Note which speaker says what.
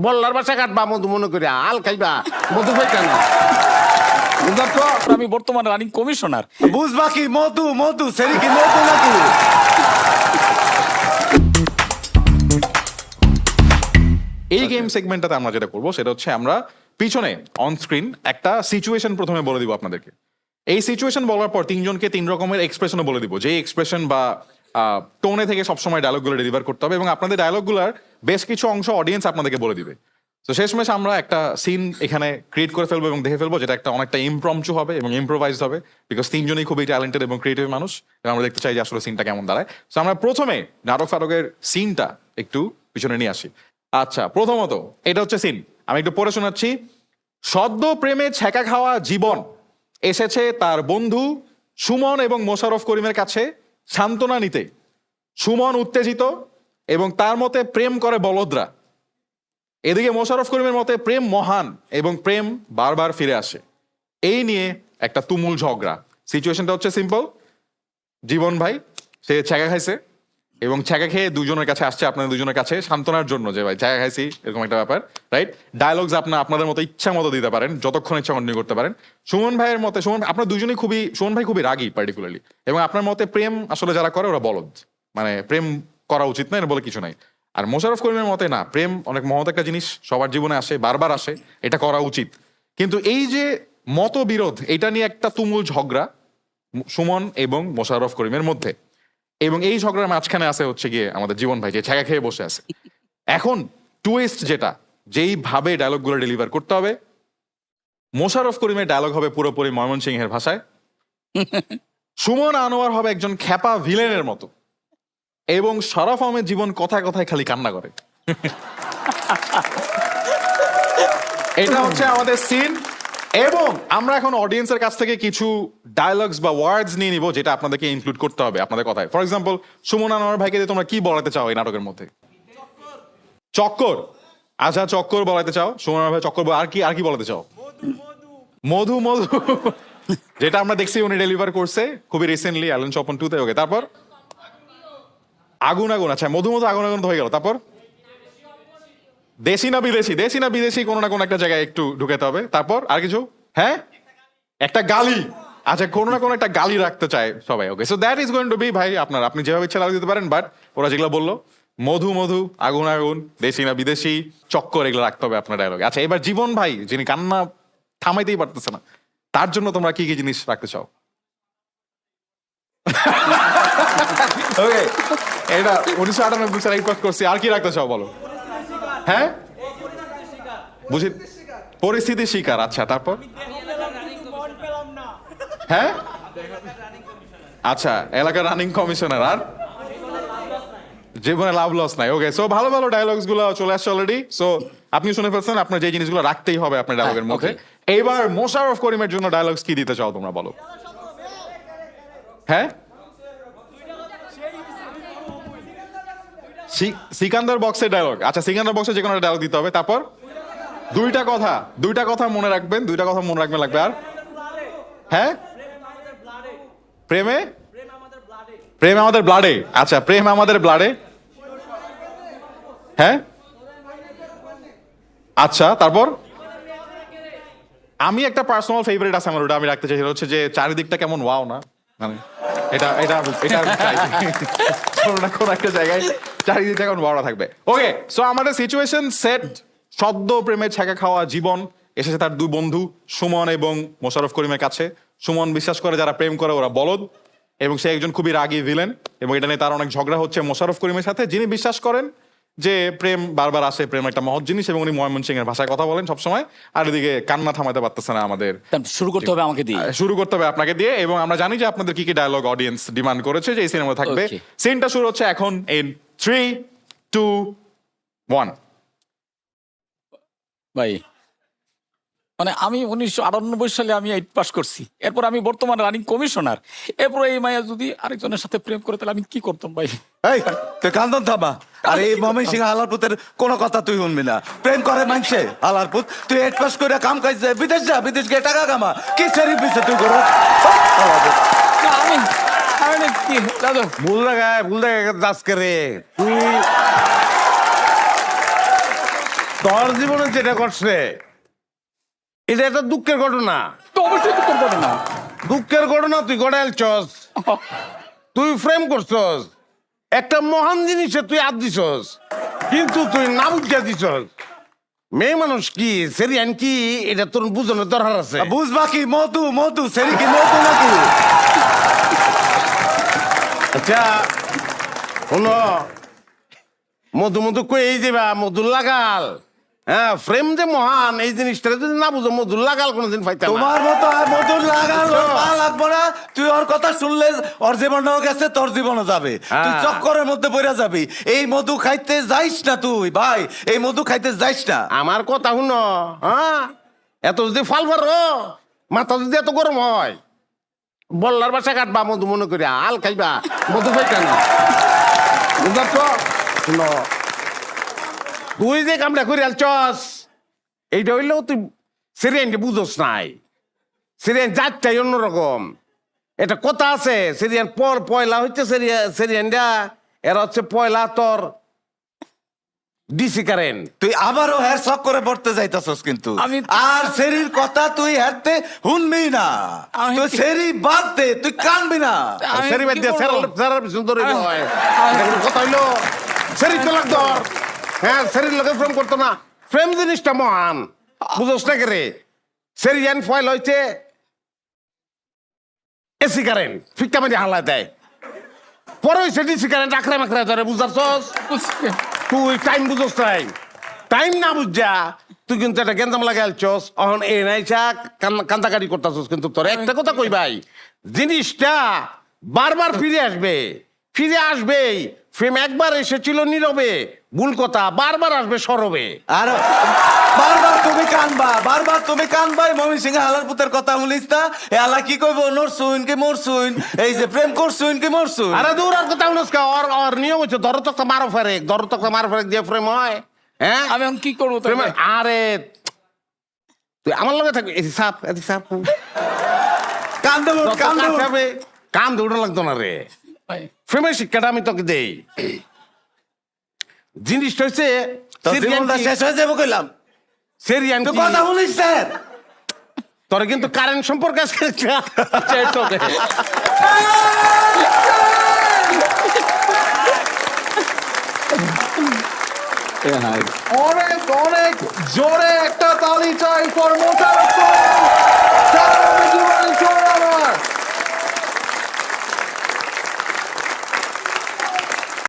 Speaker 1: বল্লার বাসা কাটবা মধু মনে করে আল খাইবা মধু খাইতা না
Speaker 2: আমি বর্তমানে রানিং কমিশনার।
Speaker 3: বুঝবা কি মধু মধু সেরি কি মধু নাকি?
Speaker 4: এই গেম সেগমেন্টটাতে আমরা যেটা করবো সেটা হচ্ছে আমরা পিছনে অন স্ক্রিন একটা সিচুয়েশন প্রথমে বলে দিব আপনাদেরকে। এই সিচুয়েশন বলার পর তিনজনকে তিন রকমের এক্সপ্রেশনও বলে দিব, যে এক্সপ্রেশন বা টোনে থেকে সবসময় ডায়লগগুলো ডেলিভার করতে হবে এবং আপনাদের ডায়লগগুলোর বেশ কিছু অংশ অডিয়েন্স আপনাদেরকে বলে দিবে। তো শেষমেশ আমরা একটা সিন এখানে ক্রিয়েট করে ফেলবো এবং দেখে ফেলবো, যেটা একটা অনেকটা ইমপ্রম্পচু হবে এবং ইম্প্রোভাইজড হবে, বিকজ তিনজনই খুবই ট্যালেন্টেড এবং ক্রিয়েটিভ মানুষ এবং আমরা দেখতে চাই যে আসলে সিনটা কেমন দাঁড়ায়। তো আমরা প্রথমে নাটক ফাটকের সিনটা একটু পিছনে নিয়ে আসি। আচ্ছা, প্রথমত এটা হচ্ছে সিন, আমি একটু পড়ে শোনাচ্ছি। সদ্য প্রেমে ছ্যাঁকা খাওয়া জীবন এসেছে তার বন্ধু সুমন এবং মোশাররফ করিমের কাছে সান্ত্বনা নিতে। সুমন উত্তেজিত এবং তার মতে প্রেম করে বলদরা। এদিকে মোশাররফ করিমের মতে প্রেম মহান এবং প্রেম বারবার ফিরে আসে। এই নিয়ে একটা তুমুল ঝগড়া। সিচুয়েশনটা হচ্ছে সিম্পল, জীবন ভাই সে ছ্যাঁকা খাইছে এবং ছ্যাঁকা খেয়ে দুজনের কাছে আসছে, আপনাদের দুজনের কাছে সান্ত্বনার জন্য, যে ভাই ছ্যাঁকা খাইছি এরকম একটা ব্যাপার, রাইট? ডায়লগস আপনাদের মতো ইচ্ছা মতো দিতে পারেন, যতক্ষণ ইচ্ছা কন্টিনিউ করতে পারেন। সুমন ভাইয়ের মতে, আপনার দুজনেই সুমন ভাই খুবই রাগী পার্টিকুলারলি, এবং আপনার মতে প্রেম আসলে যারা করে ওরা বলদ, মানে প্রেম করা উচিত না এর বলে কিছু নাই। আর মোশাররফ করিমের মতে না, প্রেম অনেক মহৎ একটা জিনিস, সবার জীবনে আসে, বারবার আসে, এটা করা উচিত। কিন্তু এই যে মতবিরোধ, এটা নিয়ে একটা তুমুল ঝগড়া সুমন এবং মোশাররফ করিমের মধ্যে, এবং এই ঝগড়ার মাঝখানে আছে হচ্ছে গিয়ে আমাদের জীবন ভাই, যে ছ্যাঁকা খেয়ে বসে আছে। এখন টুইস্ট যেটা, যেইভাবে ডায়লগগুলো ডেলিভার করতে হবে, মোশাররফ করিমের ডায়লগ হবে পুরোপুরি ময়মনসিংহের ভাষায়, সুমন আনোয়ার হবে একজন খ্যাপা ভিলেনের মতো, এবং শরাফ আহমেদ জীবন কথায় কথায় খালি কান্না করে। এটা হচ্ছে আমাদের সিন, এবং আমরা এখন অডিয়েন্সের কাছ থেকে কিছু ডায়লগস বা ওয়ার্ডস নিয়ে নিব, যেটা আপনাদেরকে ইনক্লুড করতে হবে আপনাদের কথায়। ফর এক্সাম্পল, সুমন আনোয়ার ভাইকে দিয়ে তোমরা কি বলাতে চাও এই নাটকের মধ্যে? চক্কর। আচ্ছা, চক্কর বলাতে চাও, সুমন আনোয়ার ভাই চক্কর। আর কি বলাতে চাও? মধু মধু, যেটা আমরা দেখছি উনি ডেলিভার করছে খুবই রিসেন্টলি অ্যালেন চপন 2 তে। ওকে, তারপর আগুন আগুন। আচ্ছা, মধু মধু আগুন আগুন হয়ে গেল। তারপর দেশি না বিদেশি, দেশি না বিদেশি কোনো না কোনো একটা জায়গায় একটু ঢুকাতে হবে। তারপর আর কিছু? হ্যাঁ, একটা গালি। আচ্ছা, কোনো না কোনো একটা গালি রাখতে চায় সবাই। Okay, so that is going to be, ভাই আপনি যেভাবে ইচ্ছা লাগিয়ে দিতে পারেন, বাট ওরা যেগুলো বললো মধু মধু, আগুন আগুন, দেশি না বিদেশি, চক্কর, এগুলো রাখতে হবে আপনার ডায়লগে। আচ্ছা, এবার জীবন ভাই যিনি কান্না থামাইতেই পারতেছে না, তার জন্য তোমরা কি কি জিনিস রাখতে চাও? ওকে, এটা 1998 সালে রিপোর্ট করছি। আর কি রাখতে চাও বলো? হ্যাঁ, বুঝি, পরিস্থিতি শিকার। আচ্ছা, তারপর? হ্যাঁ, আচ্ছা, এলাকার রানিং কমিশনার। আর জীবনে লাভ লস নাই। ওকে, সো ভালো ভালো ডায়লগস গুলো চলে আসছে অলরেডি। সো আপনি শুনে ফেলছেন, আপনার যে জিনিসগুলো রাখতেই হবে আপনার ডায়লগের মধ্যে। এইবার মোশাররফ করিমের জন্য ডায়লগস কি দিতে চাও তোমরা বলো? হ্যাঁ, সিকান্দার বক্সের ডায়লগ। আচ্ছা, সিকান্দার বক্সে যে কোনো ডায়লগ দিতে হবে। তারপর দুইটা কথা মনে রাখবেন, লাগবে। আর হ্যাঁ, প্রেম আমাদের ব্লাডে। আচ্ছা, প্রেম আমাদের ব্লাডে। হ্যাঁ, আচ্ছা, তারপর আমি একটা পার্সোনাল ফেভারিট আছে আমার, ওটা আমি রাখতে চাই, সেটা হচ্ছে যে চারিদিকটা কেমন ওয়াও না, মানে এটা কোনো না কোনো একটা জায়গায় চারিদিকটা কেমন ওয়াওটা থাকবে। ওকে, সো আমাদের সিচুয়েশন সেট। সদ্য প্রেমে ছ্যাঁকা খাওয়া জীবন এসেছে তার দুই বন্ধু সুমন এবং মোশাররফ করিমের কাছে। সুমন বিশ্বাস করে যারা প্রেম করে ওরা বলদ, এবং সে একজন খুবই রাগী ভিলেন, এবং এটা নিয়ে তার অনেক ঝগড়া হচ্ছে মোশাররফ করিমের সাথে, যিনি বিশ্বাস করেন যে প্রেম বারবার আসে, প্রেম একটা মহৎ জিনিস, এবং উনি ময়মনসিংহের ভাষায় কথা বলেন সবসময়। আর এদিকে কান্না থামাতে পারতেছে না আমাদের।
Speaker 2: শুরু করতে হবে আমাকে দিয়ে,
Speaker 4: শুরু করতে হবে আপনাকে দিয়ে, এবং আমরা জানি যে আপনাদের কি কি ডায়লগ অডিয়েন্স ডিমান্ড করেছে যে এই সিনেমা থাকবে। সিনটা শুরু হচ্ছে এখন ইন 3, 2, 1।
Speaker 2: ভাই মানে আমি 1998 সালে আমি 8 পাস করছি, এরপর আমি বর্তমানে রানিং কমিশনার, এরপর এই মায়া যদি আরেকজনের সাথে প্রেম করে তাহলে আমি কি করতাম ভাই?
Speaker 3: এই তুই কান্দন থামা। আর এই ময়মনসিংহ আলারপুতের কোনো কথা তুই শুনবি না। প্রেম করে মানছে আলারপুত, তুই 8 পাস করে কাম কাজ বিদেশ যা, বিদেশ গিয়ে টাকা কামা। কি সেরি পিছে তুই করো?
Speaker 2: আমি কি দাদু
Speaker 1: ভুল জায়গায় দাস করে তুই তোর জীবনে যেটা করছে এটা একটা দুঃখের ঘটনা।
Speaker 2: তো অবশ্যই তো করবো না।
Speaker 1: দুঃখের ঘটনা তুই গড়াইলছস, তুই ফ্রেম করছস, একটা মহান জিনিসে তুই হাত দিছস, কিন্তু তুই না বুঝা দিছস। মেয়ে মানুষ কি সেরিয়ান কি এটা তোর বুঝানোর দরকার আছে।
Speaker 3: বুঝবা কি মধু মধু সেরি কি মধু নাকি?
Speaker 1: আচ্ছা শোনো, মধু মধু কই এই যাবা, মধু লাগাল। হ্যাঁ, ফ্রেম যে মহান এই জিনিসটা যদি না বুঝো, মধু লাগাল কোনোদিন পাইতাম না।
Speaker 3: তোমার মতো আর মধুর লাগালো পা লাগবো না। তুই ওর কথা শুনলে ওর জীবনও গেছে, তোর জীবনও যাবে। তুই
Speaker 1: হ্যাঁ।
Speaker 3: চক্করের মধ্যে পড়ে যাবি। এই মধু খাইতে যাইস না তুই ভাই, এই মধু খাইতে যাইস না।
Speaker 1: আমার কথা শুনো, হ্যাঁ, এত যদি ফাল পারো, মাথা যদি এত গরম হয়, বল্লার বাসা কাটবা মধু মনে করি আল খাইবা, মধু পাইতা না। বুঝার তো শুনো, তুই যে কামটা করে আলছস এইটা হইলেও তুই সিরিয়ানকে বুঝোস নাই। সিরিয়ান যাচ্ছাই অন্যরকম। এটা কথা আছে, সিরিয়ান পয়লা হচ্ছে সিরিয়ানটা, এরা হচ্ছে পয়লা তোর ডিসি কারেন্ট।
Speaker 3: তুই আবারও হ্যার শখ করে পড়তে যাইতাছস কিন্তু।
Speaker 2: আমি-
Speaker 3: আর সেরির কথা তুই হারতে শুনবি না।
Speaker 2: আমি-
Speaker 3: তুই সেরি বাদ দে, তুই কানবি না।
Speaker 2: আমি
Speaker 1: সেরি বাদ
Speaker 2: কি
Speaker 1: দিয়ে
Speaker 2: করবো?
Speaker 1: সেরার সুন্দর
Speaker 2: আমি-
Speaker 1: হয়। এটা কোনো কথা হইলো? সেরি তো লাগতো। হ্যাঁ, সেরির লোকে ফ্রেম করতো না। ফ্রেম জিনিসটা মহান, বুঝোস না কে রে? সেরিয়ান ফয়েল হইছে এসি কারেন্ট, ফিক্কা মাঝে হালা দেয়। পরে হইছে ডিসি কারেন্ট, আখড়া মাখড়া ধরে, বুঝাছস? তুই টাইম বুঝোস নাই। টাইম না বুঝা তুই কিন্তু একটা গেঞ্জাম লাগাই আলছস, অহন এ নাইছা কান্দাকাটি করতেছস। কিন্তু তোর একটা কথা কই ভাই, জিনিসটা বারবার ফিরে আসবে, ফিরে আসবেই। ফ্রেম একবার এসেছিল নীরবে, ভুল কথা, বারবার আসবে সরবে।
Speaker 3: আর বারবার তুমি কানবা, বারবার তুমি কানবাই। মমি সিং হালার পুতের কথা বলিস না। এ আলা কি কইব, নরসুন কি মরসুন, এই যে প্রেম করছুন কি মরসুন।
Speaker 1: আরে দূর আর কথা উনস্কা, ওর নিয়ম হচ্ছে ধরো তক্তা মারো ফেরেক, ধরো তক্তা মারো ফেরেক দিয়ে ফ্রেম হয়। হ্যাঁ,
Speaker 2: আমি এখন কি করবো তাহলে?
Speaker 1: ফ্রেমের আরে তুই আমার লগে থাকবি, এদি সাপ এদি সাপ।
Speaker 3: কান দেবো কান দেবো।
Speaker 1: কান দৌড়া লাগতো না রে।
Speaker 2: ভাই,
Speaker 1: ফ্রেমের শিক্ষাটা আমি তোকে দেই। জিনিসটা হচ্ছে
Speaker 3: তোর জীবনটা শেষ হয়ে যাবো কইলাম।
Speaker 1: সেরিয়ান
Speaker 3: তুই কথা বলিস স্যার।
Speaker 1: তোর কিন্তু কারেন্ট সম্পর্কে
Speaker 4: অনেক অনেক জোরে একটা তালি চাই ফর মোশাররফ করিম। সারা জীবন